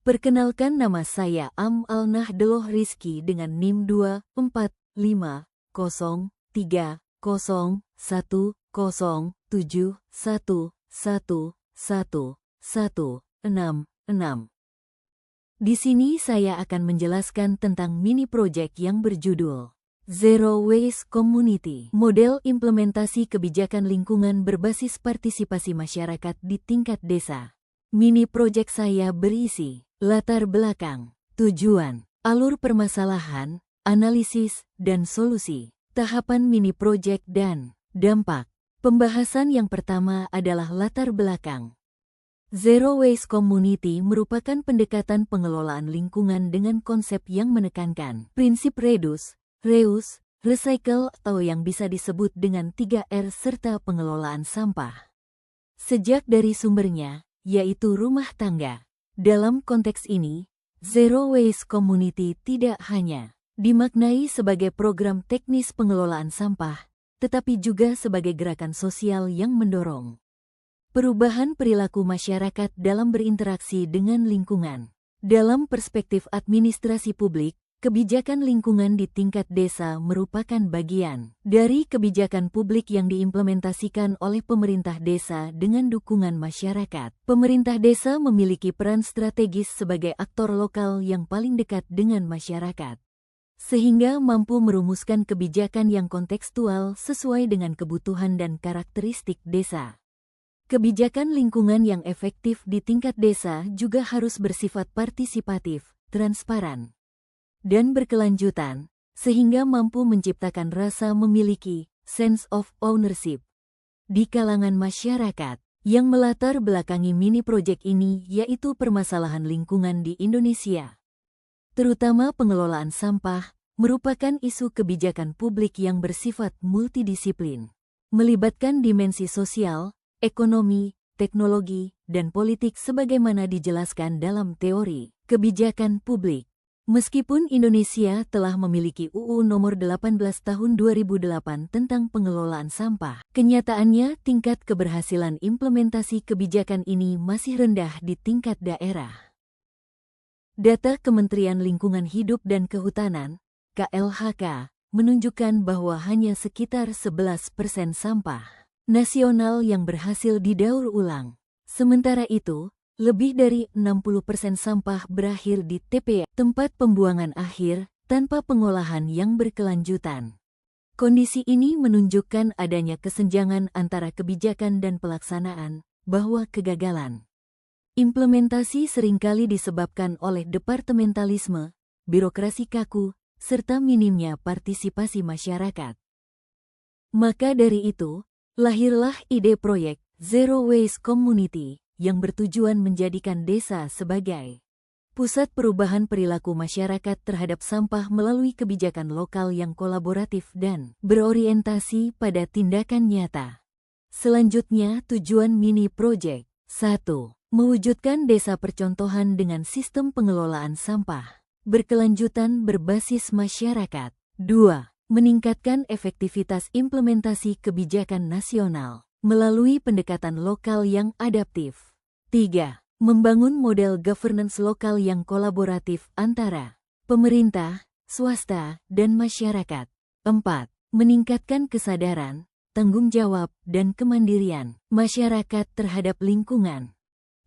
Perkenalkan, nama saya Al-Nahdoh Rizky dengan NIM 2450307111166. Di sini saya akan menjelaskan tentang mini project yang berjudul Zero Waste Community, model implementasi kebijakan lingkungan berbasis partisipasi masyarakat di tingkat desa. Mini project saya berisi latar belakang, tujuan, alur permasalahan, analisis, dan solusi, tahapan mini project dan dampak. Pembahasan yang pertama adalah latar belakang. Zero Waste Community merupakan pendekatan pengelolaan lingkungan dengan konsep yang menekankan prinsip reduce, reuse, recycle atau yang bisa disebut dengan 3R serta pengelolaan sampah. Sejak dari sumbernya, yaitu rumah tangga. Dalam konteks ini, Zero Waste Community tidak hanya dimaknai sebagai program teknis pengelolaan sampah, tetapi juga sebagai gerakan sosial yang mendorong perubahan perilaku masyarakat dalam berinteraksi dengan lingkungan. Dalam perspektif administrasi publik, kebijakan lingkungan di tingkat desa merupakan bagian dari kebijakan publik yang diimplementasikan oleh pemerintah desa dengan dukungan masyarakat. Pemerintah desa memiliki peran strategis sebagai aktor lokal yang paling dekat dengan masyarakat, sehingga mampu merumuskan kebijakan yang kontekstual sesuai dengan kebutuhan dan karakteristik desa. Kebijakan lingkungan yang efektif di tingkat desa juga harus bersifat partisipatif, transparan, dan berkelanjutan, sehingga mampu menciptakan rasa memiliki, sense of ownership, di kalangan masyarakat. Yang melatar belakangi mini project ini yaitu permasalahan lingkungan di Indonesia, terutama pengelolaan sampah, merupakan isu kebijakan publik yang bersifat multidisiplin, melibatkan dimensi sosial, ekonomi, teknologi, dan politik sebagaimana dijelaskan dalam teori kebijakan publik. Meskipun Indonesia telah memiliki UU Nomor 18 Tahun 2008 tentang pengelolaan sampah, kenyataannya tingkat keberhasilan implementasi kebijakan ini masih rendah di tingkat daerah. Data Kementerian Lingkungan Hidup dan Kehutanan, KLHK, menunjukkan bahwa hanya sekitar 11% sampah nasional yang berhasil didaur ulang. Sementara itu, lebih dari 60% sampah berakhir di TPA, tempat pembuangan akhir, tanpa pengolahan yang berkelanjutan. Kondisi ini menunjukkan adanya kesenjangan antara kebijakan dan pelaksanaan, bahwa kegagalan implementasi seringkali disebabkan oleh departementalisme, birokrasi kaku, serta minimnya partisipasi masyarakat. Maka dari itu, lahirlah ide proyek Zero Waste Community, yang bertujuan menjadikan desa sebagai pusat perubahan perilaku masyarakat terhadap sampah melalui kebijakan lokal yang kolaboratif dan berorientasi pada tindakan nyata. Selanjutnya, tujuan mini project. 1. Mewujudkan desa percontohan dengan sistem pengelolaan sampah berkelanjutan berbasis masyarakat. 2. Meningkatkan efektivitas implementasi kebijakan nasional melalui pendekatan lokal yang adaptif. 3. Membangun model governance lokal yang kolaboratif antara pemerintah, swasta, dan masyarakat. 4. Meningkatkan kesadaran, tanggung jawab, dan kemandirian masyarakat terhadap lingkungan.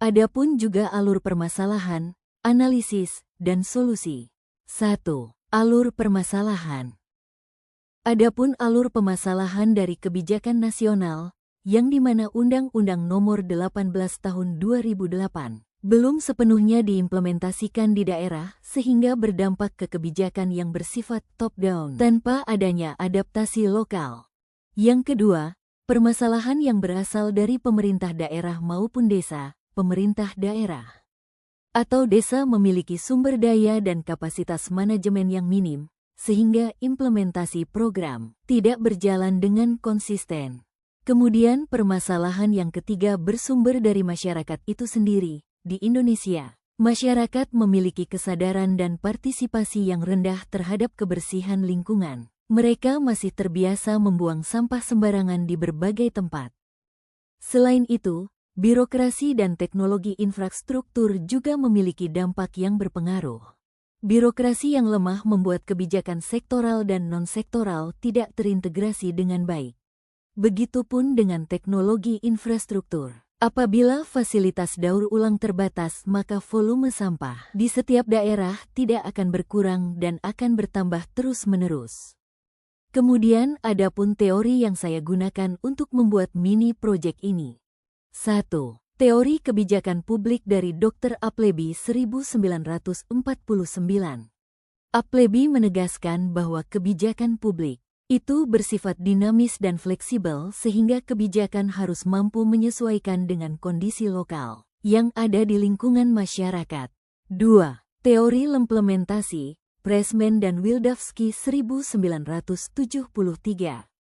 Adapun juga alur permasalahan, analisis, dan solusi. 1. Alur permasalahan. Adapun alur permasalahan dari kebijakan nasional, yang dimana Undang-Undang Nomor 18 Tahun 2008 belum sepenuhnya diimplementasikan di daerah sehingga berdampak ke kebijakan yang bersifat top-down tanpa adanya adaptasi lokal. Yang kedua, permasalahan yang berasal dari pemerintah daerah maupun desa, pemerintah daerah atau desa memiliki sumber daya dan kapasitas manajemen yang minim, sehingga implementasi program tidak berjalan dengan konsisten. Kemudian permasalahan yang ketiga bersumber dari masyarakat itu sendiri. Di Indonesia, masyarakat memiliki kesadaran dan partisipasi yang rendah terhadap kebersihan lingkungan. Mereka masih terbiasa membuang sampah sembarangan di berbagai tempat. Selain itu, Birokrasi dan teknologi infrastruktur juga memiliki dampak yang berpengaruh. Birokrasi yang lemah membuat kebijakan sektoral dan non-sektoral tidak terintegrasi dengan baik. Begitupun dengan teknologi infrastruktur. Apabila fasilitas daur ulang terbatas, maka volume sampah di setiap daerah tidak akan berkurang dan akan bertambah terus-menerus. Kemudian ada pun teori yang saya gunakan untuk membuat mini project ini. 1. Teori kebijakan publik dari Dr. Appleby 1949. Appleby menegaskan bahwa kebijakan publik itu bersifat dinamis dan fleksibel sehingga kebijakan harus mampu menyesuaikan dengan kondisi lokal yang ada di lingkungan masyarakat. 2. Teori implementasi, Pressman dan Wildavsky 1973.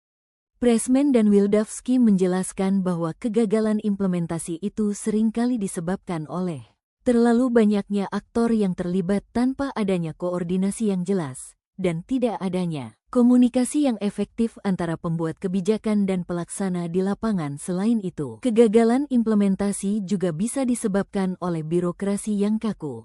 Pressman dan Wildavsky menjelaskan bahwa kegagalan implementasi itu seringkali disebabkan oleh terlalu banyaknya aktor yang terlibat tanpa adanya koordinasi yang jelas, dan tidak adanya komunikasi yang efektif antara pembuat kebijakan dan pelaksana di lapangan. Selain itu, kegagalan implementasi juga bisa disebabkan oleh birokrasi yang kaku.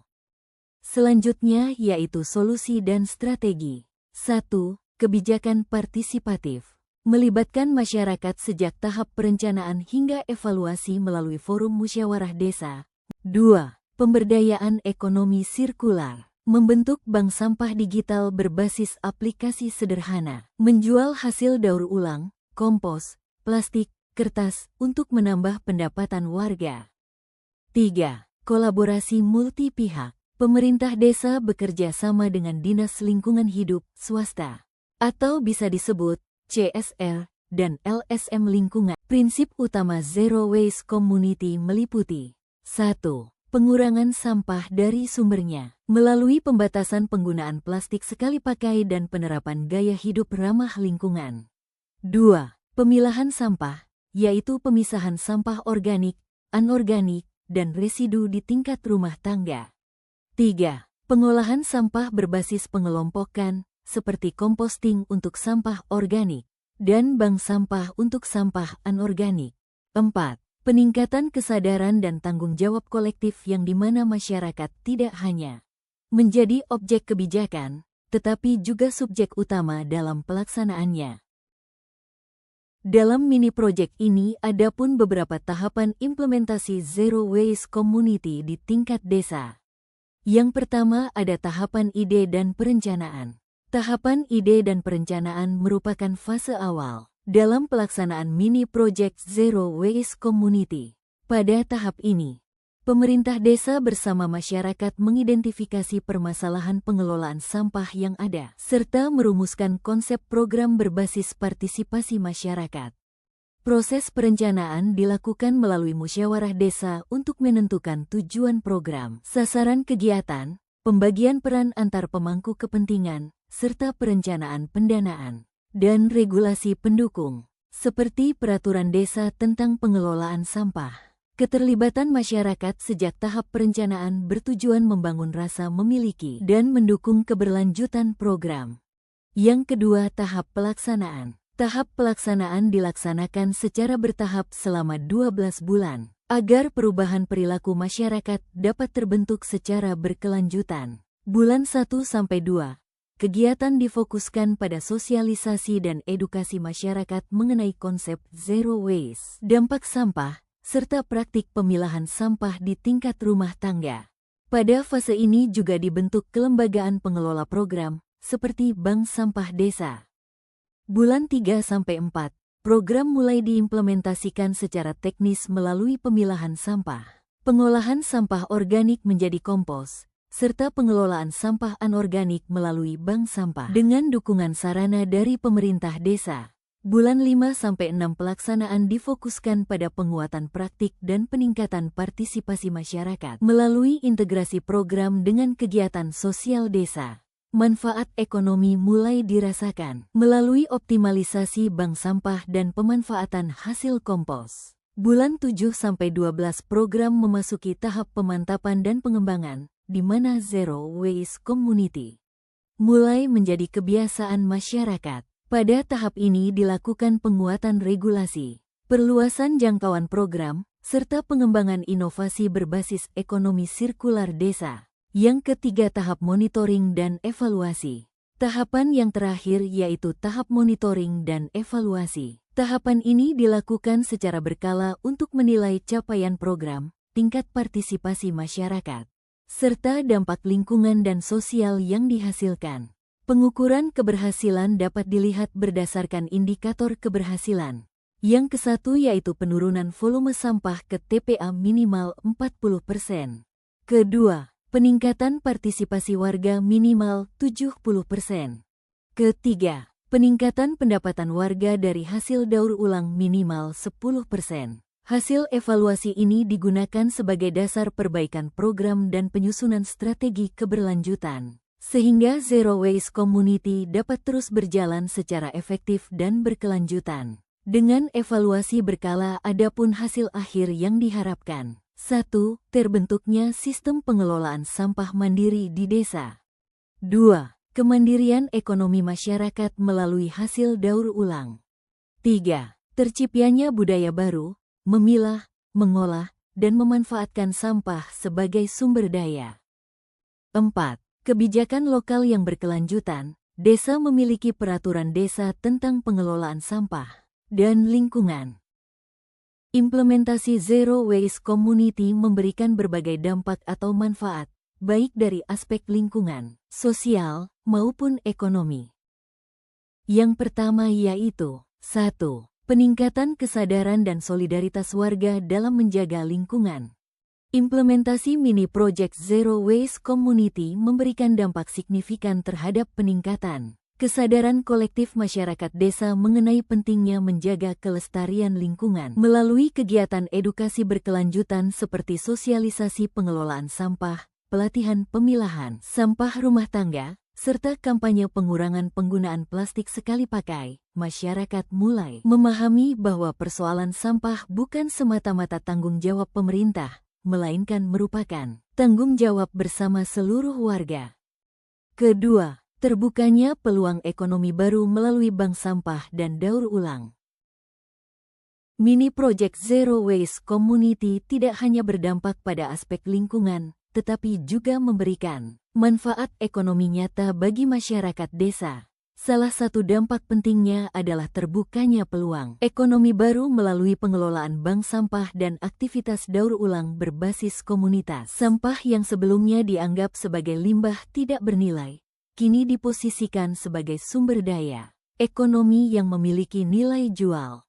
Selanjutnya yaitu solusi dan strategi. 1. Kebijakan partisipatif. Melibatkan masyarakat sejak tahap perencanaan hingga evaluasi melalui forum musyawarah desa. 2. Pemberdayaan ekonomi sirkular. Membentuk bank sampah digital berbasis aplikasi sederhana. Menjual hasil daur ulang, kompos, plastik, kertas untuk menambah pendapatan warga. 3. Kolaborasi multi pihak. Pemerintah desa bekerja sama dengan Dinas Lingkungan Hidup, swasta, atau bisa disebut CSR, dan LSM lingkungan. Prinsip utama Zero Waste Community meliputi 1. Pengurangan sampah dari sumbernya, melalui pembatasan penggunaan plastik sekali pakai dan penerapan gaya hidup ramah lingkungan. 2. Pemilahan sampah, yaitu pemisahan sampah organik, anorganik, dan residu di tingkat rumah tangga. 3. Pengolahan sampah berbasis pengelompokan, seperti komposting untuk sampah organik, dan bank sampah untuk sampah anorganik. 4. Peningkatan kesadaran dan tanggung jawab kolektif yang dimana masyarakat tidak hanya menjadi objek kebijakan, tetapi juga subjek utama dalam pelaksanaannya. Dalam mini project ini ada pun beberapa tahapan implementasi Zero Waste Community di tingkat desa. Yang pertama ada tahapan ide dan perencanaan. Tahapan ide dan perencanaan merupakan fase awal dalam pelaksanaan mini project Zero Waste Community. Pada tahap ini, pemerintah desa bersama masyarakat mengidentifikasi permasalahan pengelolaan sampah yang ada, serta merumuskan konsep program berbasis partisipasi masyarakat. Proses perencanaan dilakukan melalui musyawarah desa untuk menentukan tujuan program, sasaran kegiatan, pembagian peran antar pemangku kepentingan, serta perencanaan pendanaan dan regulasi pendukung, seperti peraturan desa tentang pengelolaan sampah. Keterlibatan masyarakat sejak tahap perencanaan bertujuan membangun rasa memiliki dan mendukung keberlanjutan program. Yang kedua, tahap pelaksanaan. Tahap pelaksanaan dilaksanakan secara bertahap selama 12 bulan, agar perubahan perilaku masyarakat dapat terbentuk secara berkelanjutan. Bulan 1-2, kegiatan difokuskan pada sosialisasi dan edukasi masyarakat mengenai konsep Zero Waste, dampak sampah, serta praktik pemilahan sampah di tingkat rumah tangga. Pada fase ini juga dibentuk kelembagaan pengelola program, seperti Bank Sampah Desa. Bulan 3-4, program mulai diimplementasikan secara teknis melalui pemilahan sampah, pengolahan sampah organik menjadi kompos, serta pengelolaan sampah anorganik melalui bank sampah dengan dukungan sarana dari pemerintah desa. Bulan 5-6 pelaksanaan difokuskan pada penguatan praktik dan peningkatan partisipasi masyarakat melalui integrasi program dengan kegiatan sosial desa. Manfaat ekonomi mulai dirasakan melalui optimalisasi bank sampah dan pemanfaatan hasil kompos. Bulan 7-12 program memasuki tahap pemantapan dan pengembangan, di mana Zero Waste Community mulai menjadi kebiasaan masyarakat. Pada tahap ini dilakukan penguatan regulasi, perluasan jangkauan program, serta pengembangan inovasi berbasis ekonomi sirkular desa. Yang ketiga, tahap monitoring dan evaluasi. Tahapan yang terakhir yaitu tahap monitoring dan evaluasi. Tahapan ini dilakukan secara berkala untuk menilai capaian program, tingkat partisipasi masyarakat, serta dampak lingkungan dan sosial yang dihasilkan. Pengukuran keberhasilan dapat dilihat berdasarkan indikator keberhasilan. Yang kesatu yaitu penurunan volume sampah ke TPA minimal 40%. Kedua, peningkatan partisipasi warga minimal 70%. Ketiga, peningkatan pendapatan warga dari hasil daur ulang minimal 10%. Hasil evaluasi ini digunakan sebagai dasar perbaikan program dan penyusunan strategi keberlanjutan, sehingga Zero Waste Community dapat terus berjalan secara efektif dan berkelanjutan. Dengan evaluasi berkala, adapun hasil akhir yang diharapkan. 1. Terbentuknya sistem pengelolaan sampah mandiri di desa. 2. Kemandirian ekonomi masyarakat melalui hasil daur ulang. 3. Terciptanya budaya baru, memilah, mengolah, dan memanfaatkan sampah sebagai sumber daya. 4. Kebijakan lokal yang berkelanjutan. Desa memiliki peraturan desa tentang pengelolaan sampah dan lingkungan. Implementasi Zero Waste Community memberikan berbagai dampak atau manfaat, baik dari aspek lingkungan, sosial, maupun ekonomi. Yang pertama yaitu 1. Peningkatan kesadaran dan solidaritas warga dalam menjaga lingkungan. Implementasi mini project Zero Waste Community memberikan dampak signifikan terhadap peningkatan kesadaran kolektif masyarakat desa mengenai pentingnya menjaga kelestarian lingkungan melalui kegiatan edukasi berkelanjutan seperti sosialisasi pengelolaan sampah, pelatihan pemilahan sampah rumah tangga, serta kampanye pengurangan penggunaan plastik sekali pakai. Masyarakat mulai memahami bahwa persoalan sampah bukan semata-mata tanggung jawab pemerintah, melainkan merupakan tanggung jawab bersama seluruh warga. Kedua, terbukanya peluang ekonomi baru melalui bank sampah dan daur ulang. Mini Project Zero Waste Community tidak hanya berdampak pada aspek lingkungan, tetapi juga memberikan manfaat ekonomi nyata bagi masyarakat desa. Salah satu dampak pentingnya adalah terbukanya peluang ekonomi baru melalui pengelolaan bank sampah dan aktivitas daur ulang berbasis komunitas. Sampah yang sebelumnya dianggap sebagai limbah tidak bernilai, kini diposisikan sebagai sumber daya ekonomi yang memiliki nilai jual.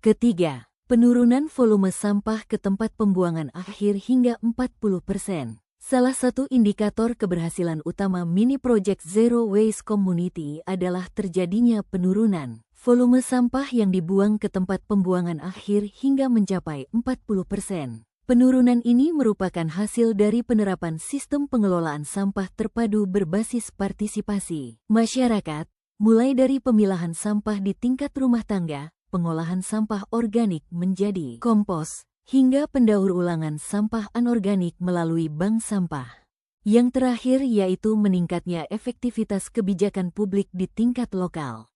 Ketiga, penurunan volume sampah ke tempat pembuangan akhir hingga 40%. Salah satu indikator keberhasilan utama mini project Zero Waste Community adalah terjadinya penurunan volume sampah yang dibuang ke tempat pembuangan akhir hingga mencapai 40%. Penurunan ini merupakan hasil dari penerapan sistem pengelolaan sampah terpadu berbasis partisipasi masyarakat, mulai dari pemilahan sampah di tingkat rumah tangga, pengolahan sampah organik menjadi kompos, hingga pendaur ulangan sampah anorganik melalui bank sampah. Yang terakhir yaitu meningkatnya efektivitas kebijakan publik di tingkat lokal.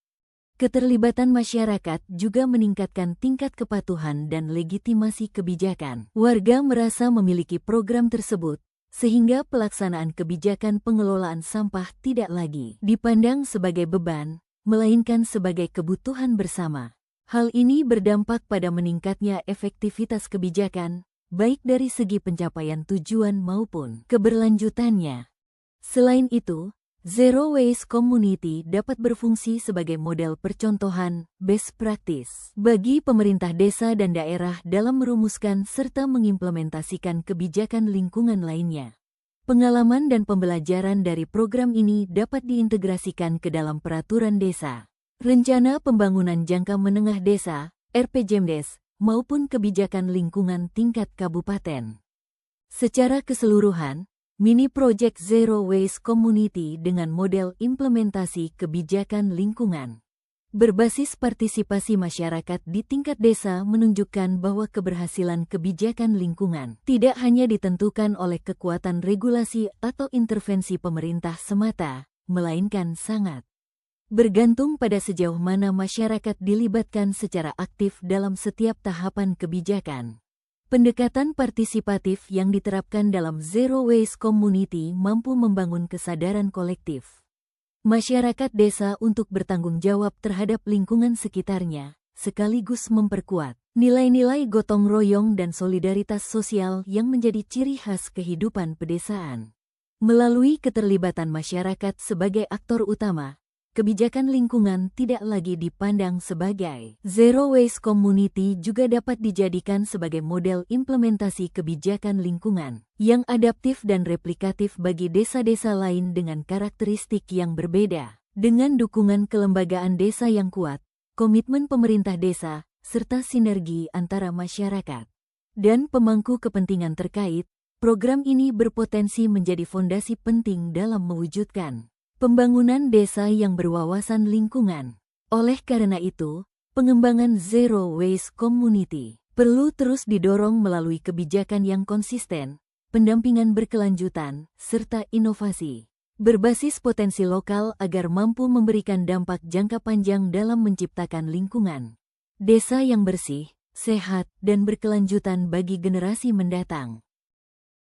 Keterlibatan masyarakat juga meningkatkan tingkat kepatuhan dan legitimasi kebijakan. Warga merasa memiliki program tersebut, sehingga pelaksanaan kebijakan pengelolaan sampah tidak lagi dipandang sebagai beban, melainkan sebagai kebutuhan bersama. Hal ini berdampak pada meningkatnya efektivitas kebijakan, baik dari segi pencapaian tujuan maupun keberlanjutannya. Selain itu, Zero Waste Community dapat berfungsi sebagai model percontohan best practice bagi pemerintah desa dan daerah dalam merumuskan serta mengimplementasikan kebijakan lingkungan lainnya. Pengalaman dan pembelajaran dari program ini dapat diintegrasikan ke dalam peraturan desa, rencana pembangunan jangka menengah desa, RPJMDes, maupun kebijakan lingkungan tingkat kabupaten. Secara keseluruhan, Mini Project Zero Waste Community dengan model implementasi kebijakan lingkungan berbasis partisipasi masyarakat di tingkat desa menunjukkan bahwa keberhasilan kebijakan lingkungan tidak hanya ditentukan oleh kekuatan regulasi atau intervensi pemerintah semata, melainkan sangat bergantung pada sejauh mana masyarakat dilibatkan secara aktif dalam setiap tahapan kebijakan. Pendekatan partisipatif yang diterapkan dalam Zero Waste Community mampu membangun kesadaran kolektif masyarakat desa untuk bertanggung jawab terhadap lingkungan sekitarnya, sekaligus memperkuat nilai-nilai gotong royong dan solidaritas sosial yang menjadi ciri khas kehidupan pedesaan. Melalui keterlibatan masyarakat sebagai aktor utama, kebijakan lingkungan tidak lagi dipandang sebagai zero waste community, juga dapat dijadikan sebagai model implementasi kebijakan lingkungan yang adaptif dan replikatif bagi desa-desa lain dengan karakteristik yang berbeda. Dengan dukungan kelembagaan desa yang kuat, komitmen pemerintah desa, serta sinergi antara masyarakat dan pemangku kepentingan terkait, program ini berpotensi menjadi fondasi penting dalam mewujudkan pembangunan desa yang berwawasan lingkungan. Oleh karena itu, pengembangan Zero Waste Community perlu terus didorong melalui kebijakan yang konsisten, pendampingan berkelanjutan, serta inovasi berbasis potensi lokal agar mampu memberikan dampak jangka panjang dalam menciptakan lingkungan desa yang bersih, sehat, dan berkelanjutan bagi generasi mendatang.